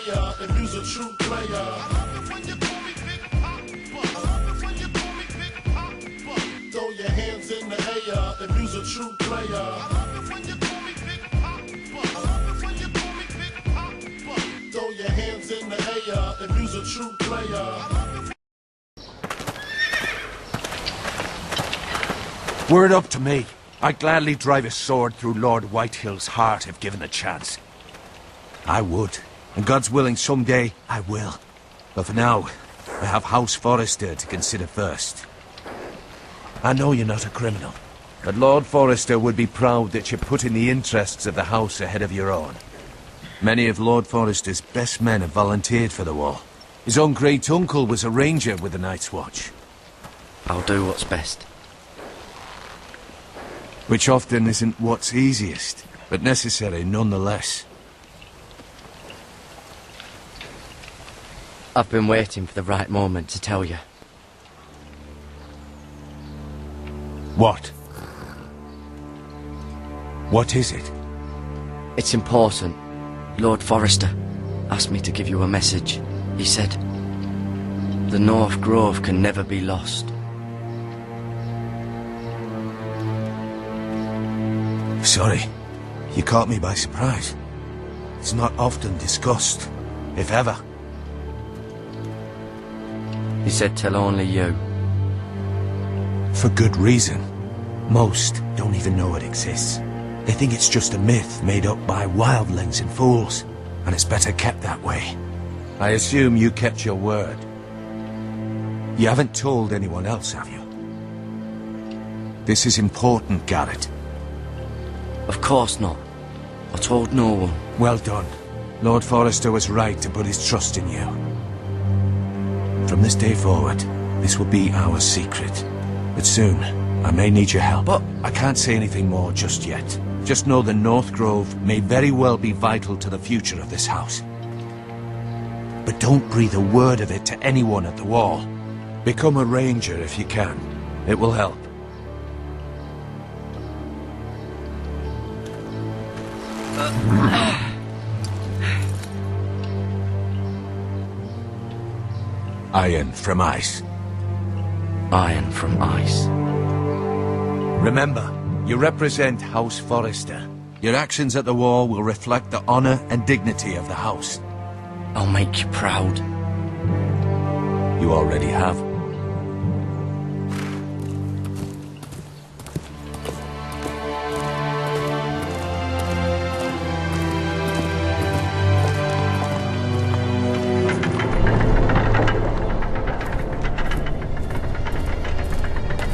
air and you's a true player. I love it when you call me Big Papa. I love it when you call me Big Papa. Throw your hands in the air and you's a true player. I love it when you call me Big Papa. I love it when you call me Big Papa. Throw your hands in the air and you's a true player. Were it up to me, I'd gladly drive a sword through Lord Whitehill's heart if given the chance. I would, and God's willing someday I will. But for now, I have House Forrester to consider first. I know you're not a criminal, but Lord Forrester would be proud that you put in the interests of the house ahead of your own. Many of Lord Forrester's best men have volunteered for the war. His own great-uncle was a ranger with the Night's Watch. I'll do what's best. Which often isn't what's easiest, but necessary nonetheless. I've been waiting for the right moment to tell you. What? What is it? It's important. Lord Forrester asked me to give you a message. He said, the North Grove can never be lost. Sorry, you caught me by surprise. It's not often discussed, if ever. He said tell only you. For good reason. Most don't even know it exists. They think it's just a myth made up by wildlings and fools, and it's better kept that way. I assume you kept your word. You haven't told anyone else, have you? This is important, Garrett. Of course not. I told no one. Well done. Lord Forrester was right to put his trust in you. From this day forward, this will be our secret. But soon, I may need your help. But I can't say anything more just yet. Just know the North Grove may very well be vital to the future of this house. But don't breathe a word of it to anyone at the wall. Become a ranger if you can. It will help. Iron from ice. Iron from ice. Remember, you represent House Forrester. Your actions at the war will reflect the honor and dignity of the house. I'll make you proud. You already have.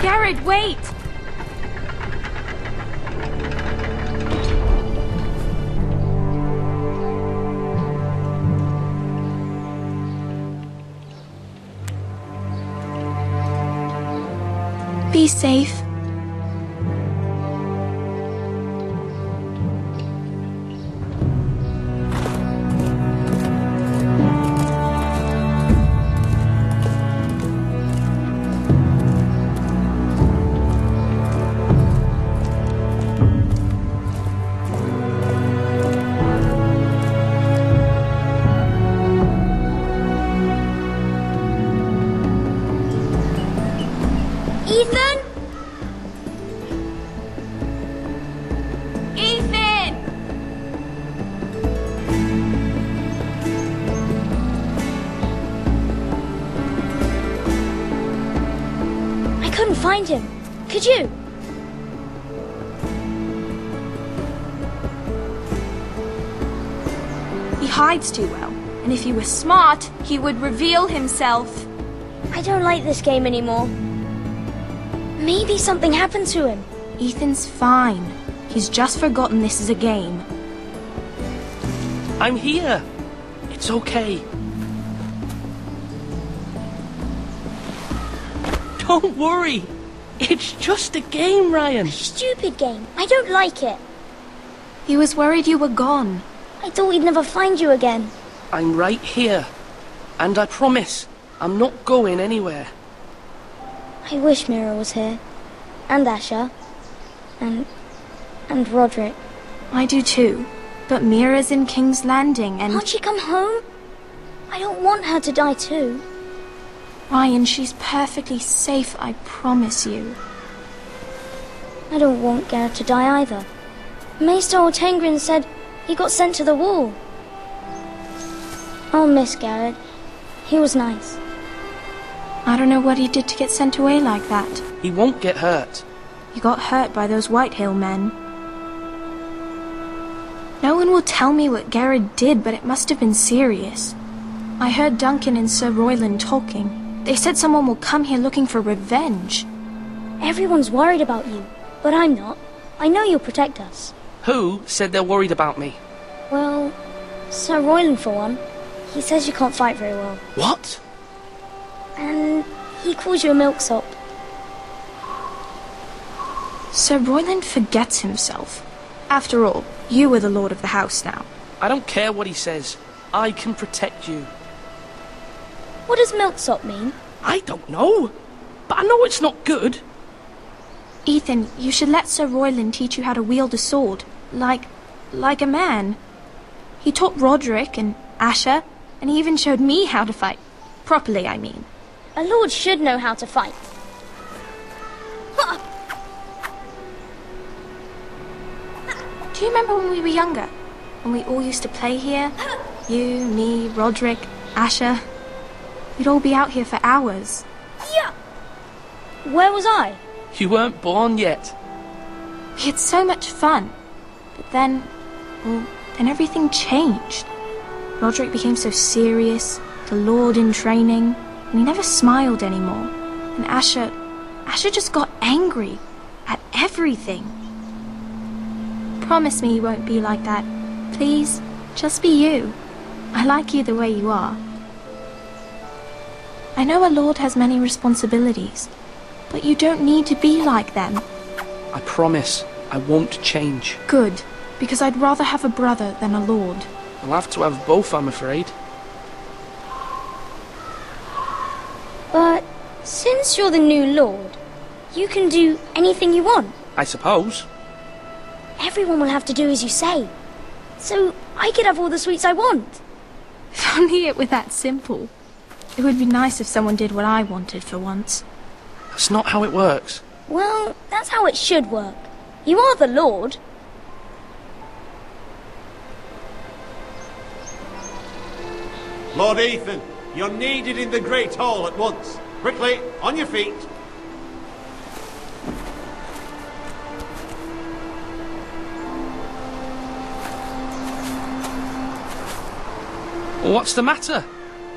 Garrett, wait! Be safe. Ethan? Ethan! I couldn't find him. Could you? He hides too well, and if he was smart, he would reveal himself. I don't like this game anymore. Maybe something happened to him. Ethan's fine. He's just forgotten this is a game. I'm here. It's okay. Don't worry. It's just a game, Ryan. Stupid game. I don't like it. He was worried you were gone. I thought we'd never find you again. I'm right here. And I promise, I'm not going anywhere. I wish Mira was here. And Asher. And Roderick. I do too. But Mira's in King's Landing and... Can't she come home? I don't want her to die too. Ryan, she's perfectly safe, I promise you. I don't want Garrett to die either. Maester Ortengrin said he got sent to the wall. I'll miss Garrett. He was nice. I don't know what he did to get sent away like that. He won't get hurt. He got hurt by those Whitehill men. No one will tell me what Garrett did, but it must have been serious. I heard Duncan and Sir Royland talking. They said someone will come here looking for revenge. Everyone's worried about you, but I'm not. I know you'll protect us. Who said they're worried about me? Well, Sir Royland for one. He says you can't fight very well. What? And he calls you a milksop. Sir Royland forgets himself. After all, you are the lord of the house now. I don't care what he says. I can protect you. What does milksop mean? I don't know. But I know it's not good. Ethan, you should let Sir Royland teach you how to wield a sword. Like a man. He taught Roderick and Asher, and he even showed me how to fight. Properly, I mean. A lord should know how to fight. Do you remember when we were younger? When we all used to play here? You, me, Roderick, Asher. We'd all be out here for hours. Yeah. Where was I? You weren't born yet. We had so much fun. But then everything changed. Roderick became so serious, the lord in training, and he never smiled anymore. And Asher just got angry at everything. Promise me you won't be like that. Please, just be you. I like you the way you are. I know a lord has many responsibilities, but you don't need to be like them. I promise I won't change. Good, because I'd rather have a brother than a lord. I'll have to have both, I'm afraid. But since you're the new lord, you can do anything you want. I suppose. Everyone will have to do as you say. So I could have all the sweets I want. If only it were that simple. It would be nice if someone did what I wanted for once. That's not how it works. Well, that's how it should work. You are the lord. Lord Ethan, you're needed in the Great Hall at once. Quickly, on your feet. What's the matter?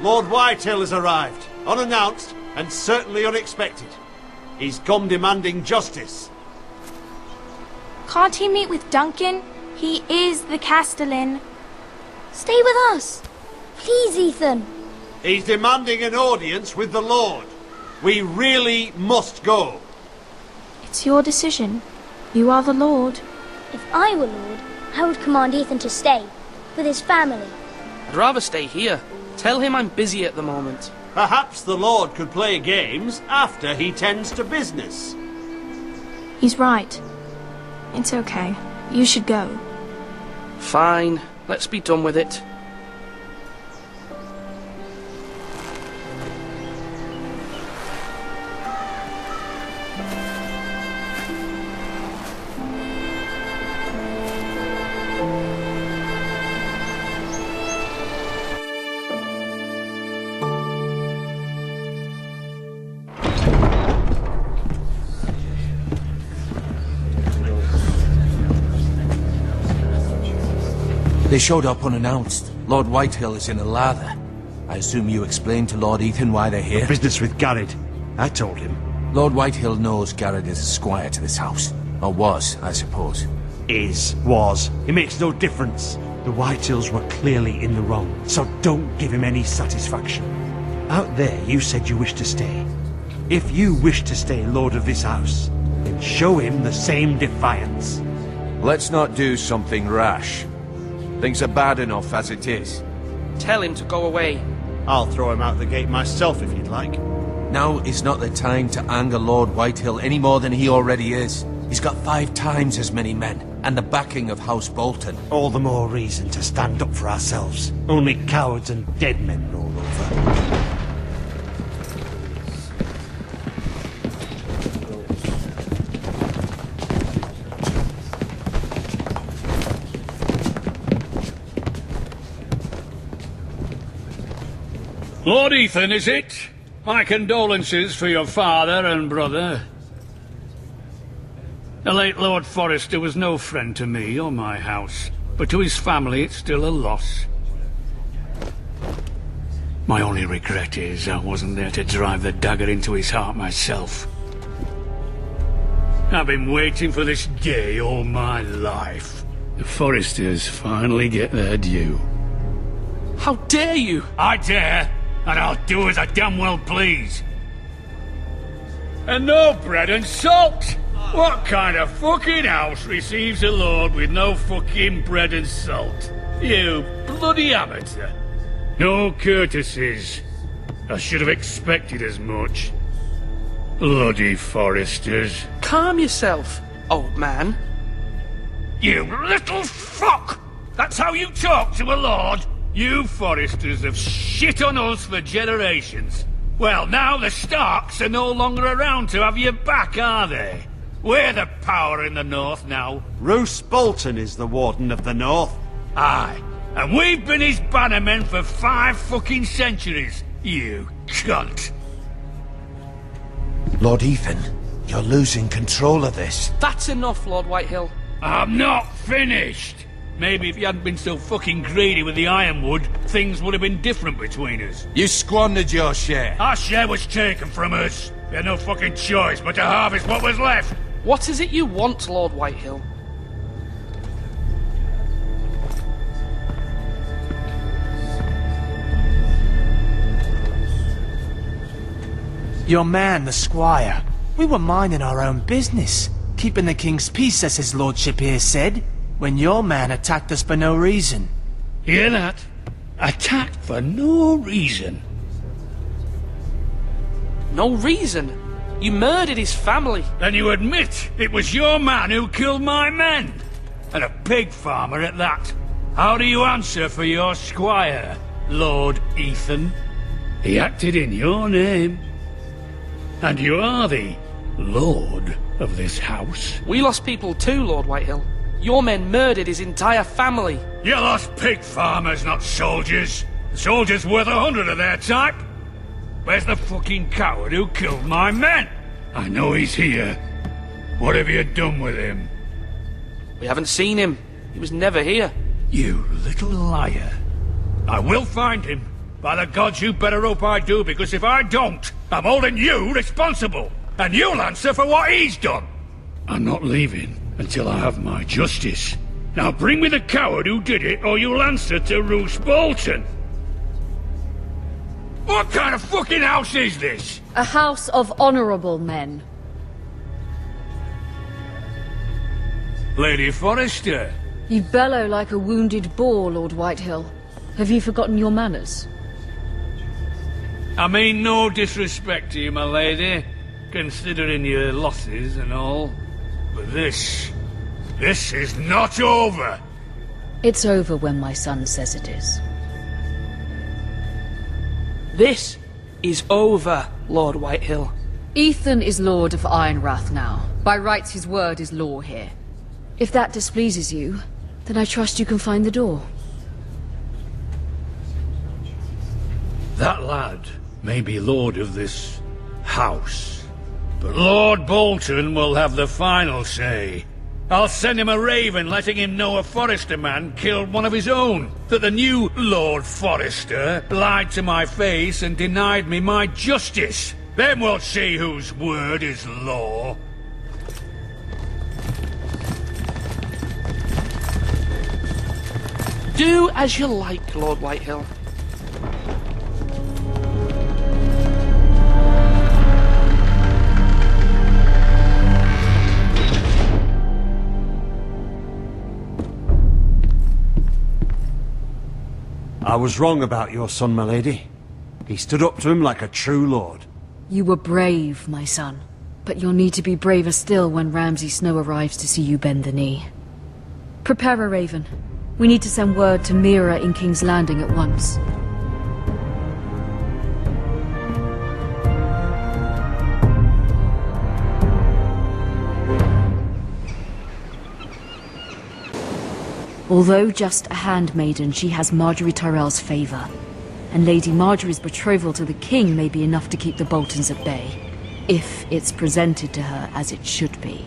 Lord Whitehill has arrived, unannounced and certainly unexpected. He's come demanding justice. Can't he meet with Duncan? He is the Castellan. Stay with us. Please, Ethan. He's demanding an audience with the Lord. We really must go. It's your decision. You are the lord. If I were lord, I would command Ethan to stay, with his family. I'd rather stay here. Tell him I'm busy at the moment. Perhaps the Lord could play games after he tends to business. He's right. It's okay. You should go. Fine. Let's be done with it. They showed up unannounced. Lord Whitehill is in a lather. I assume you explained to Lord Ethan why they're here? Business with Garrett. I told him. Lord Whitehill knows Garrett is a squire to this house. Or was, I suppose. Was. It makes no difference. The Whitehills were clearly in the wrong, so don't give him any satisfaction. Out there, you said you wished to stay. If you wish to stay lord of this house, then show him the same defiance. Let's not do something rash. Things are bad enough as it is. Tell him to go away. I'll throw him out the gate myself if you'd like. Now is not the time to anger Lord Whitehill any more than he already is. He's got 5 times as many men, and the backing of House Bolton. All the more reason to stand up for ourselves. Only cowards and dead men roll over. Lord Ethan, is it? My condolences for your father and brother. The late Lord Forrester was no friend to me or my house, but to his family it's still a loss. My only regret is I wasn't there to drive the dagger into his heart myself. I've been waiting for this day all my life. The Forresters finally get their due. How dare you? I dare, and I'll do as I damn well please. And no bread and salt! What kind of fucking house receives a lord with no fucking bread and salt? You bloody amateur. No courtesies. I should have expected as much. Bloody Forresters. Calm yourself, old man. You little fuck! That's how you talk to a lord? You Forresters have shit on us for generations. Well, now the Starks are no longer around to have your back, are they? We're the power in the north now. Roose Bolton is the Warden of the North. Aye, and we've been his bannermen for 5 fucking centuries, you cunt. Lord Ethan, you're losing control of this. That's enough, Lord Whitehill. I'm not finished. Maybe if you hadn't been so fucking greedy with the ironwood, things would have been different between us. You squandered your share. Our share was taken from us. We had no fucking choice but to harvest what was left. What is it you want, Lord Whitehill? Your man, the squire. We were minding our own business, keeping the king's peace, as his lordship here said, when your man attacked us for no reason. Hear that? Attacked for no reason. No reason? You murdered his family. Then you admit it was your man who killed my men? And a pig farmer at that. How do you answer for your squire, Lord Ethan? He acted in your name. And you are the lord of this house. We lost people too, Lord Whitehill. Your men murdered his entire family. You lost pig farmers, not soldiers. The soldiers worth 100 of their type. Where's the fucking coward who killed my men? I know he's here. What have you done with him? We haven't seen him. He was never here. You little liar. I will find him. By the gods, you better hope I do, because if I don't, I'm holding you responsible. And you'll answer for what he's done. I'm not leaving until I have my justice. Now bring me the coward who did it, or you'll answer to Roose Bolton. What kind of fucking house is this? A house of honourable men. Lady Forrester. You bellow like a wounded boar, Lord Whitehill. Have you forgotten your manners? I mean no disrespect to you, my lady, considering your losses and all. But this is not over. It's over when my son says it is. This is over, Lord Whitehill. Ethan is Lord of Ironrath now. By rights his word is law here. If that displeases you, then I trust you can find the door. That lad may be lord of this house, but Lord Bolton will have the final say. I'll send him a raven letting him know a Forrester man killed one of his own, that the new Lord Forrester lied to my face and denied me my justice. Then we'll see whose word is law. Do as you like, Lord Whitehill. I was wrong about your son, my lady. He stood up to him like a true lord. You were brave, my son. But you'll need to be braver still when Ramsay Snow arrives to see you bend the knee. Prepare a raven. We need to send word to Mira in King's Landing at once. Although just a handmaiden, she has Marjorie Tyrell's favour. And Lady Marjorie's betrothal to the king may be enough to keep the Boltons at bay, if it's presented to her as it should be.